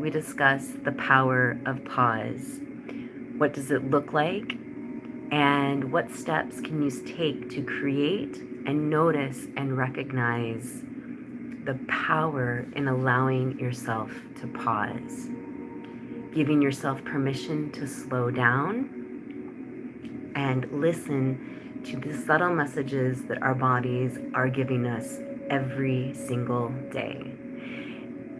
we discuss the power of pause. What does it look like? And what steps can you take to create and notice and recognize the power in allowing yourself to pause? Giving yourself permission to slow down and listen to the subtle messages that our bodies are giving us every single day.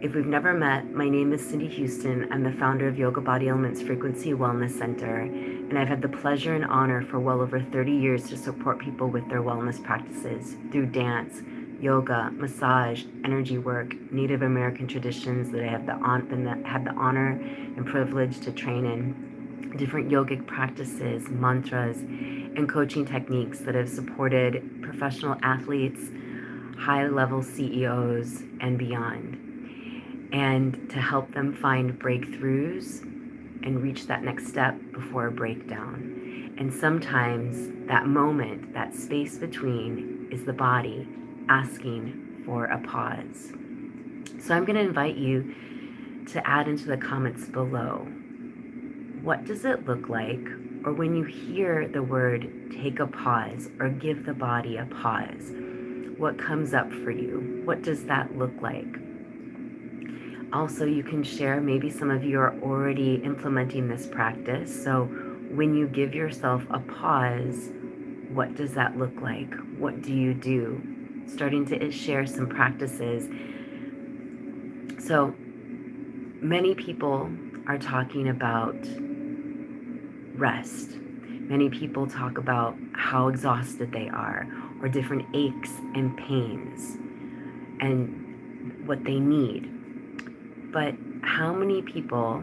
If we've never met, my name is Cindy Huston. I'm the founder of Yoga Body Elements Frequency Wellness Center, and I've had the pleasure and honor for well over 30 years to support people with their wellness practices through dance, yoga, massage, energy work, Native American traditions that I have had the honor and privilege to train in, different yogic practices, mantras, and coaching techniques that have supported professional athletes, high-level CEOs, and beyond, and to help them find breakthroughs and reach that next step before a breakdown. And sometimes that moment, that space between, is the body asking for a pause. So I'm going to invite you to add into the comments below, what does it look like, or when you hear the word take a pause or give the body a pause, what comes up for you? What does that look like? Also, you can share, maybe some of you are already implementing this practice. So when you give yourself a pause, what does that look like? What do you do? Starting to share some practices. So many people are talking about rest. Many people talk about how exhausted they are, or different aches and pains and what they need. But how many people,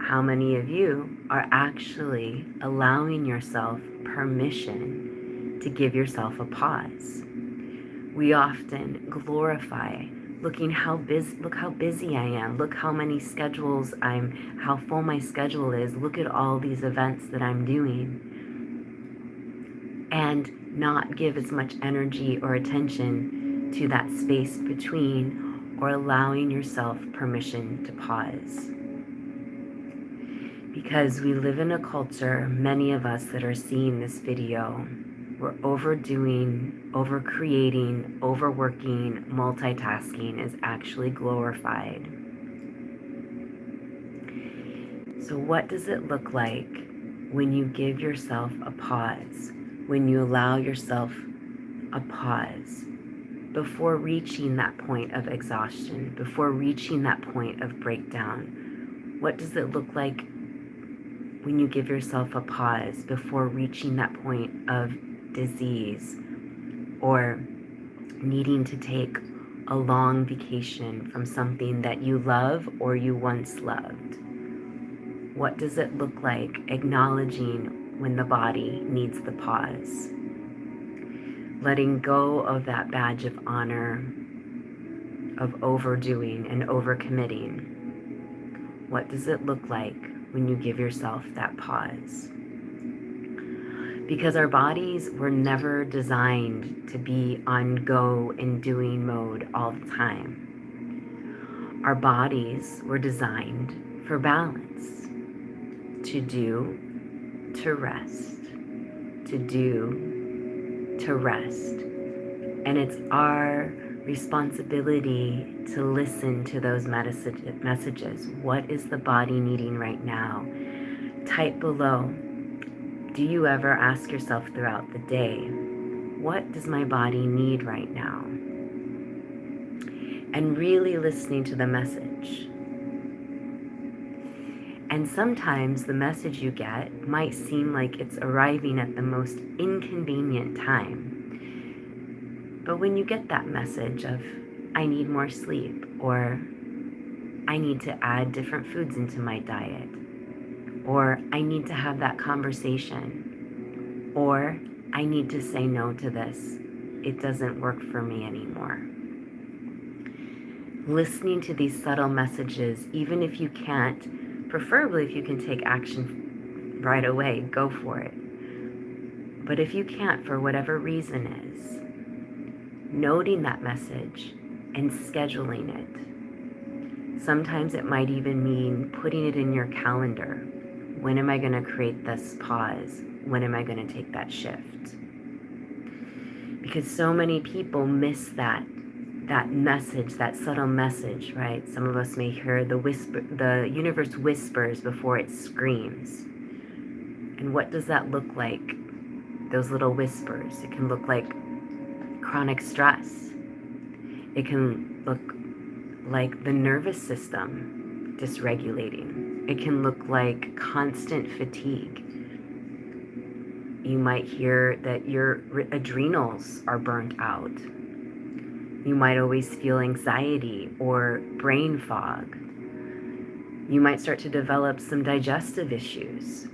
how many of you are actually allowing yourself permission to give yourself a pause? We often glorify look how busy I am, look how many schedules how full my schedule is, look at all these events that I'm doing, and not give as much energy or attention to that space between, or allowing yourself permission to pause. Because we live in a culture, many of us that are seeing this video, we're overdoing, overcreating, overworking, multitasking is actually glorified. So what does it look like when you give yourself a pause, when you allow yourself a pause before reaching that point of exhaustion, before reaching that point of breakdown? What does it look like when you give yourself a pause before reaching that point of disease, or needing to take a long vacation from something that you love or you once loved? What does it look like acknowledging when the body needs the pause? Letting go of that badge of honor of overdoing and overcommitting. What does it look like when you give yourself that pause? Because our bodies were never designed to be on go and doing mode all the time. Our bodies were designed for balance, to do, to rest, to do, to rest. And it's our responsibility to listen to those messages. What is the body needing right now? Type below, do you ever ask yourself throughout the day, what does my body need right now? And really listening to the message. And sometimes the message you get might seem like it's arriving at the most inconvenient time. But when you get that message of, I need more sleep, or I need to add different foods into my diet, or I need to have that conversation, or I need to say no to this, it doesn't work for me anymore. Listening to these subtle messages, even if you can't, preferably if you can take action right away, go for it. But if you can't, for whatever reason is, noting that message and scheduling it. Sometimes it might even mean putting it in your calendar. When am I going to create this pause? When am I going to take that shift? Because so many people miss that message, that subtle message, right? Some of us may hear the universe whispers before it screams. And what does that look like? Those little whispers. It can look like chronic stress. It can look like the nervous system dysregulating. It can look like constant fatigue. You might hear that your adrenals are burnt out. You might always feel anxiety or brain fog. You might start to develop some digestive issues.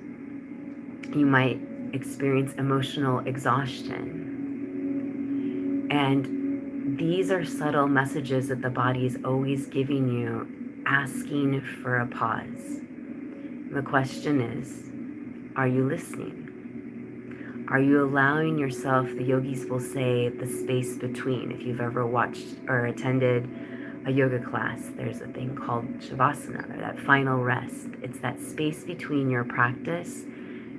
You might experience emotional exhaustion. And these are subtle messages that the body is always giving you, asking for a pause. The question is, are you listening? Are you allowing yourself, the yogis will say, the space between? If you've ever watched or attended a yoga class, there's a thing called shavasana, or that final rest. It's that space between your practice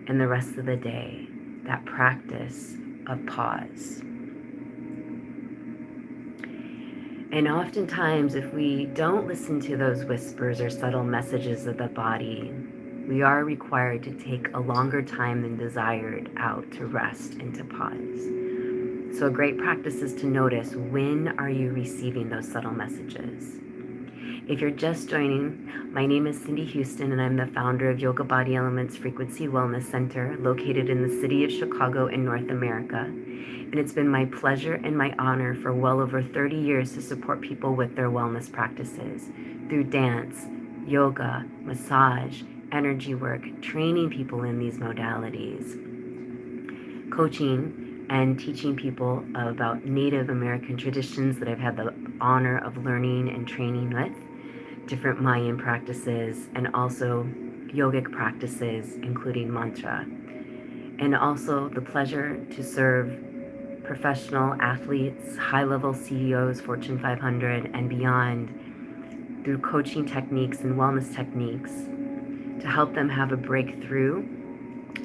and the rest of the day, that practice of pause. And oftentimes, if we don't listen to those whispers or subtle messages of the body, we are required to take a longer time than desired out to rest and to pause. So a great practice is to notice, when are you receiving those subtle messages? If you're just joining, my name is Cindy Huston, and I'm the founder of Yoga Body Elements Frequency Wellness Center, located in the city of Chicago in North America. And it's been my pleasure and my honor for well over 30 years to support people with their wellness practices through dance, yoga, massage, energy work, training people in these modalities, coaching and teaching people about Native American traditions that I've had the honor of learning and training with, different Mayan practices, and also yogic practices, including mantra. And also the pleasure to serve professional athletes, high-level CEOs, Fortune 500, and beyond through coaching techniques and wellness techniques to help them have a breakthrough,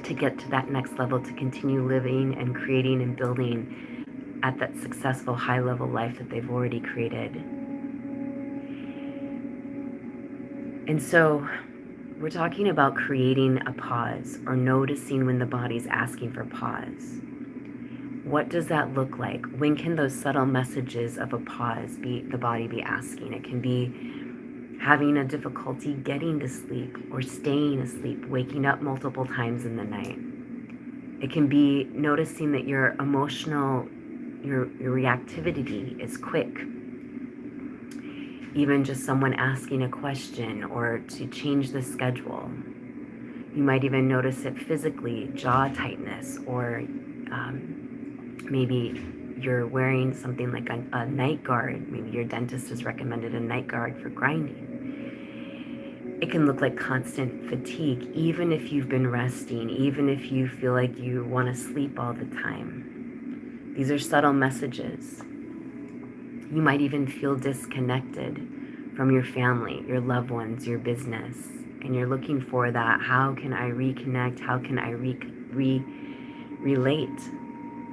to get to that next level, to continue living and creating and building at that successful high-level life that they've already created. And so we're talking about creating a pause, or noticing when the body's asking for pause. What does that look like? When can those subtle messages of a pause the body be asking? It can be having a difficulty getting to sleep or staying asleep, waking up multiple times in the night. It can be noticing that your reactivity is quick. Even just someone asking a question or to change the schedule. You might even notice it physically, jaw tightness, or maybe you're wearing something like a night guard. Maybe your dentist has recommended a night guard for grinding. It can look like constant fatigue, even if you've been resting, even if you feel like you want to sleep all the time. These are subtle messages. You might even feel disconnected from your family, your loved ones, your business, and you're looking for that. How can I reconnect? How can I relate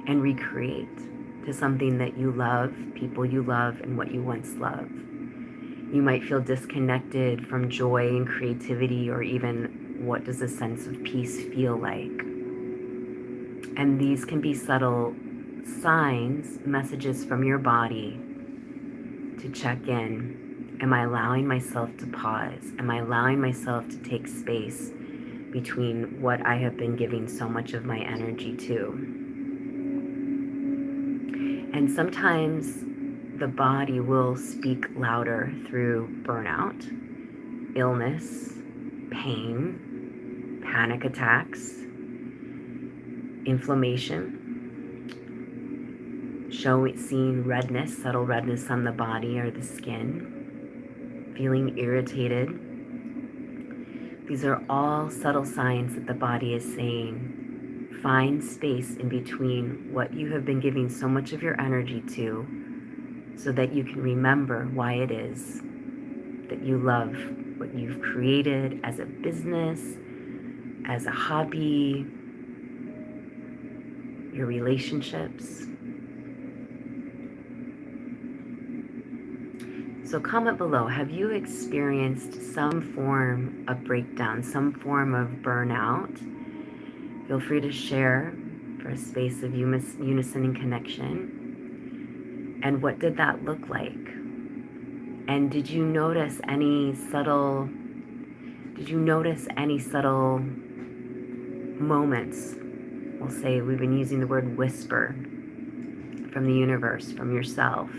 and recreate to something that you love, people you love, and what you once loved? You might feel disconnected from joy and creativity, or even what does a sense of peace feel like? And these can be subtle signs, messages from your body to check in. Am I allowing myself to pause? Am I allowing myself to take space between what I have been giving so much of my energy to? And sometimes the body will speak louder through burnout, illness, pain, panic attacks, inflammation, seeing redness, subtle redness on the body or the skin, feeling irritated. These are all subtle signs that the body is saying, find space in between what you have been giving so much of your energy to, so that you can remember why it is that you love, what you've created as a business, as a hobby, your relationships. So comment below, have you experienced some form of breakdown, some form of burnout? Feel free to share for a space of unison and connection. And what did that look like? And did you notice any subtle moments? We'll say we've been using the word whisper from the universe, from yourself.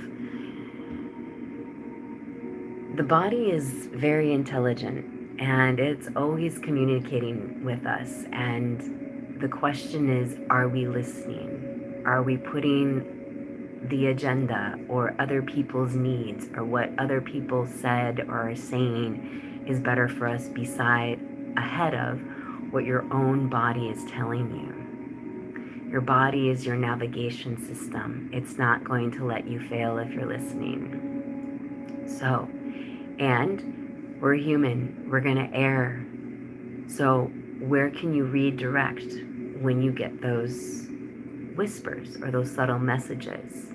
The body is very intelligent and it's always communicating with us. And the question is, are we listening? Are we putting the agenda or other people's needs or what other people said or are saying is better for us ahead of what your own body is telling you? Your body is your navigation system. It's not going to let you fail if you're listening. So, and we're human, we're gonna err. So where can you redirect when you get those whispers or those subtle messages?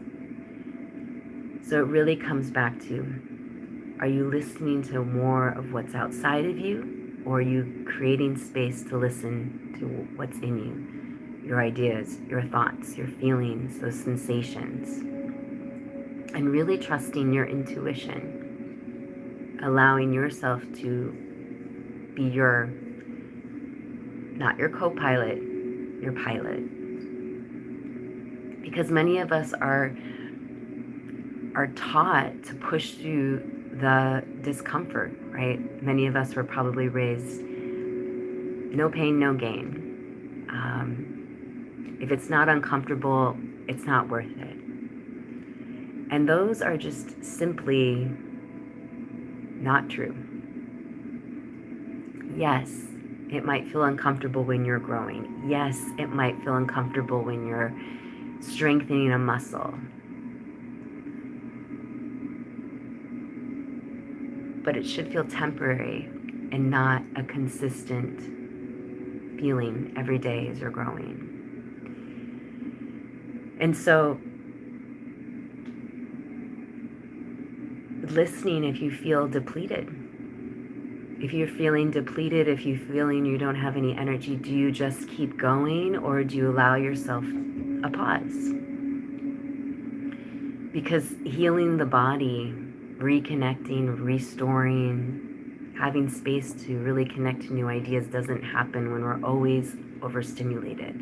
So it really comes back to, are you listening to more of what's outside of you, or are you creating space to listen to what's in you? Your ideas, your thoughts, your feelings, those sensations. And really trusting your intuition. Allowing yourself to be not your co-pilot, your pilot. Because many of us are taught to push through the discomfort, right? Many of us were probably raised, no pain, no gain. If it's not uncomfortable, it's not worth it. And those are just simply not true. Yes, it might feel uncomfortable when you're growing. Yes, it might feel uncomfortable when you're strengthening a muscle. But it should feel temporary and not a consistent feeling every day as you're growing. And so, listening if you feel depleted. If you're feeling depleted, if you're feeling you don't have any energy, do you just keep going, or do you allow yourself a pause? Because healing the body, reconnecting, restoring, having space to really connect to new ideas doesn't happen when we're always overstimulated.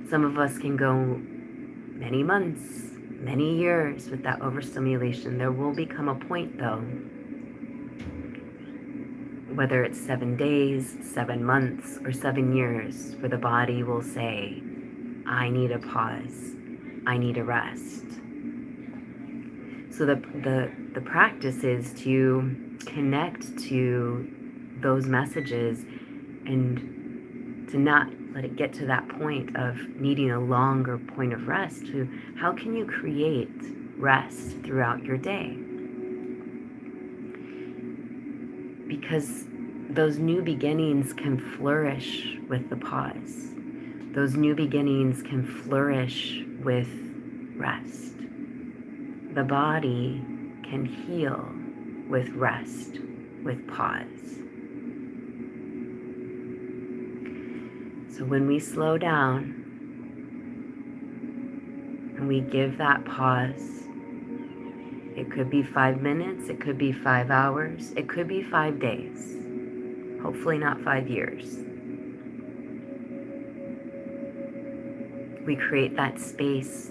Some of us can go many months, many years with that overstimulation. There will become a point, though, whether it's 7 days, 7 months, or 7 years, where the body will say, I need a pause, I need a rest. So the practice is to connect to those messages and to not let it get to that point of needing a longer point of rest. To how can you create rest throughout your day? Because those new beginnings can flourish with the pause. Those new beginnings can flourish with rest. The body can heal with rest, with pause. So when we slow down and we give that pause, it could be 5 minutes, it could be 5 hours, it could be 5 days. Hopefully not 5 years. We create that space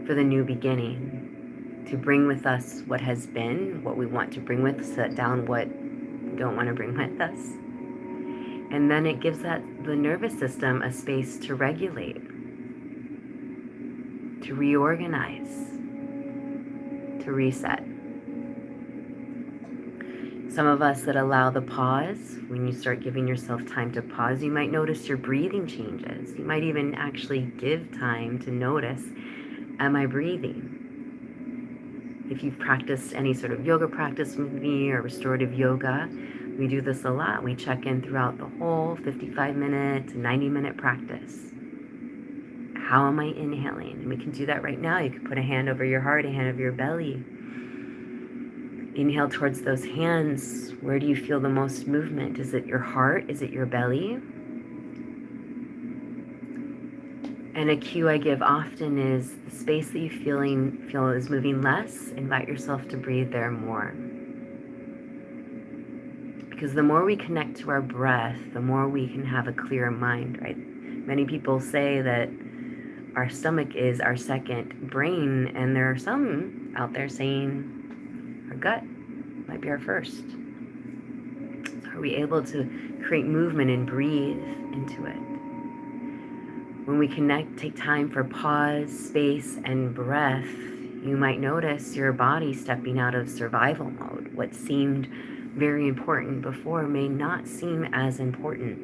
for the new beginning, to bring with us what has been, what we want to bring with us, set down what we don't want to bring with us. And then it gives the nervous system a space to regulate, to reorganize, to reset. Some of us that allow the pause, when you start giving yourself time to pause, you might notice your breathing changes. You might even actually give time to notice, am I breathing? If you've practiced any sort of yoga practice with me or restorative yoga, we do this a lot. We check in throughout the whole 55-minute to 90-minute practice. How am I inhaling? And we can do that right now. You can put a hand over your heart, a hand over your belly. Inhale towards those hands. Where do you feel the most movement? Is it your heart? Is it your belly? And a cue I give often is the space that you feel is moving less, invite yourself to breathe there more. Because the more we connect to our breath, the more we can have a clear mind, right? Many people say that our stomach is our second brain, and there are some out there saying our gut might be our first. So are we able to create movement and breathe into it? When we connect, take time for pause, space, and breath, you might notice your body stepping out of survival mode. What seemed very important before may not seem as important.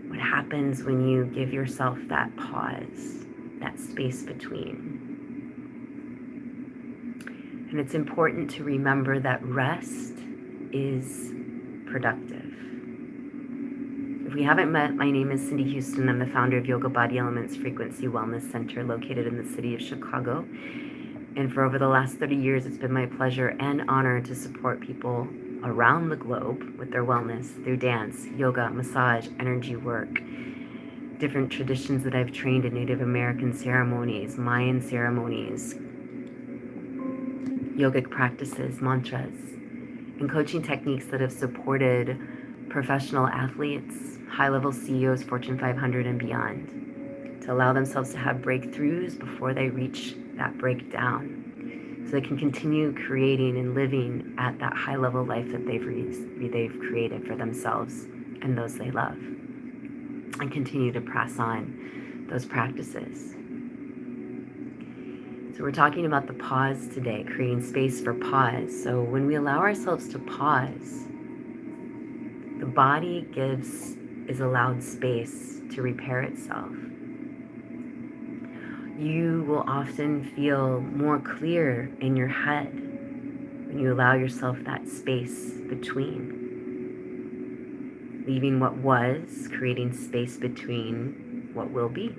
What happens when you give yourself that pause, that space between? And it's important to remember that rest is productive. If we haven't met, my name is Cindy Huston. I'm the founder of Yoga Body Elements Frequency Wellness Center located in the city of Chicago. And for over the last 30 years, it's been my pleasure and honor to support people around the globe with their wellness through dance, yoga, massage, energy work, different traditions that I've trained in Native American ceremonies, Mayan ceremonies, yogic practices, mantras, and coaching techniques that have supported professional athletes, high-level CEOs, Fortune 500 and beyond, to allow themselves to have breakthroughs before they reach that breakdown, so they can continue creating and living at that high-level life that they've created for themselves and those they love, and continue to press on those practices. So we're talking about the pause today, creating space for pause. So when we allow ourselves to pause, the body is allowed space to repair itself. You will often feel more clear in your head when you allow yourself that space between, leaving what was, creating space between what will be.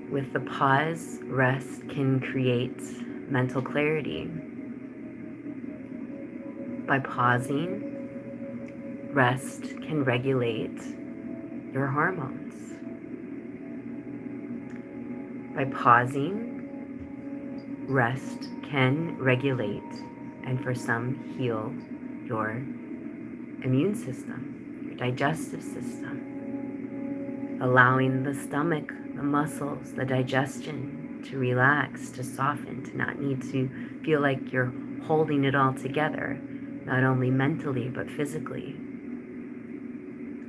With the pause, rest can create mental clarity. By pausing, rest can regulate your hormones. By pausing, rest can regulate and for some heal your immune system, your digestive system, allowing the stomach, the muscles, the digestion to relax, to soften, to not need to feel like you're holding it all together, not only mentally but physically.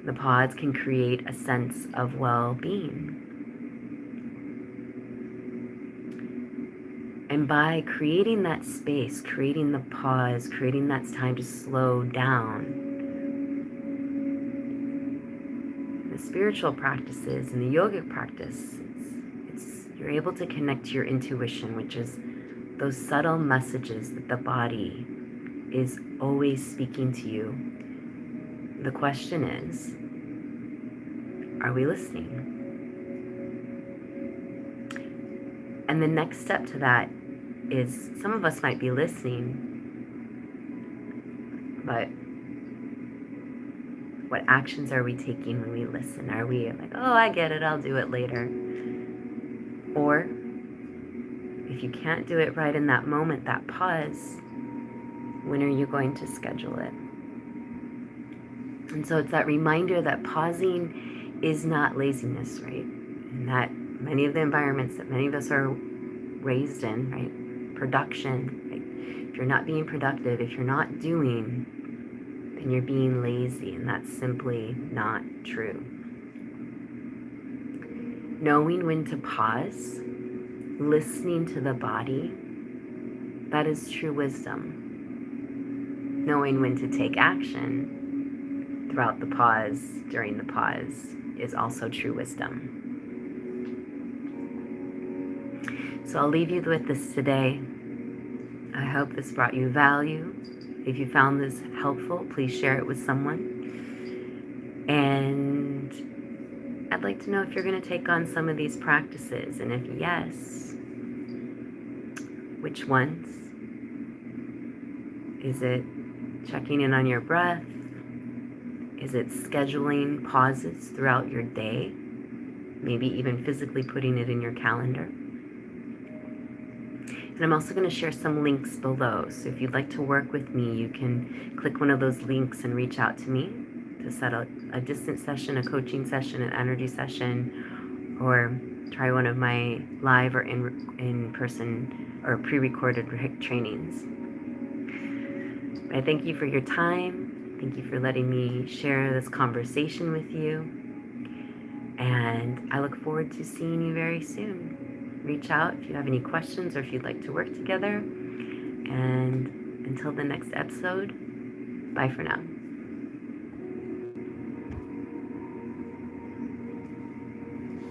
The pause can create a sense of well-being. And by creating that space, creating the pause, creating that time to slow down, the spiritual practices and the yogic practice, you're able to connect to your intuition, which is those subtle messages that the body is always speaking to you. The question is, are we listening? And the next step to that is, some of us might be listening, but what actions are we taking when we listen? Are we like, oh, I get it, I'll do it later? Or if you can't do it right in that moment, that pause, when are you going to schedule it? And so it's that reminder that pausing is not laziness, right? And that many of the environments that many of us are raised in, right? Production, right? If you're not being productive, if you're not doing, then you're being lazy, and that's simply not true. Knowing when to pause, listening to the body, that is true wisdom. Knowing when to take action throughout the pause, during the pause, is also true wisdom. So I'll leave you with this today. I hope this brought you value. If you found this helpful, please share it with someone. And I'd like to know if you're going to take on some of these practices. And if yes, which ones? Is it checking in on your breath? Is it scheduling pauses throughout your day? Maybe even physically putting it in your calendar. And I'm also going to share some links below. So if you'd like to work with me, you can click one of those links and reach out to me to set a distance session, a coaching session, an energy session, or try one of my live or in-person or pre-recorded trainings. I thank you for your time. Thank you for letting me share this conversation with you. And I look forward to seeing you very soon. Reach out if you have any questions or if you'd like to work together. And until the next episode, bye for now.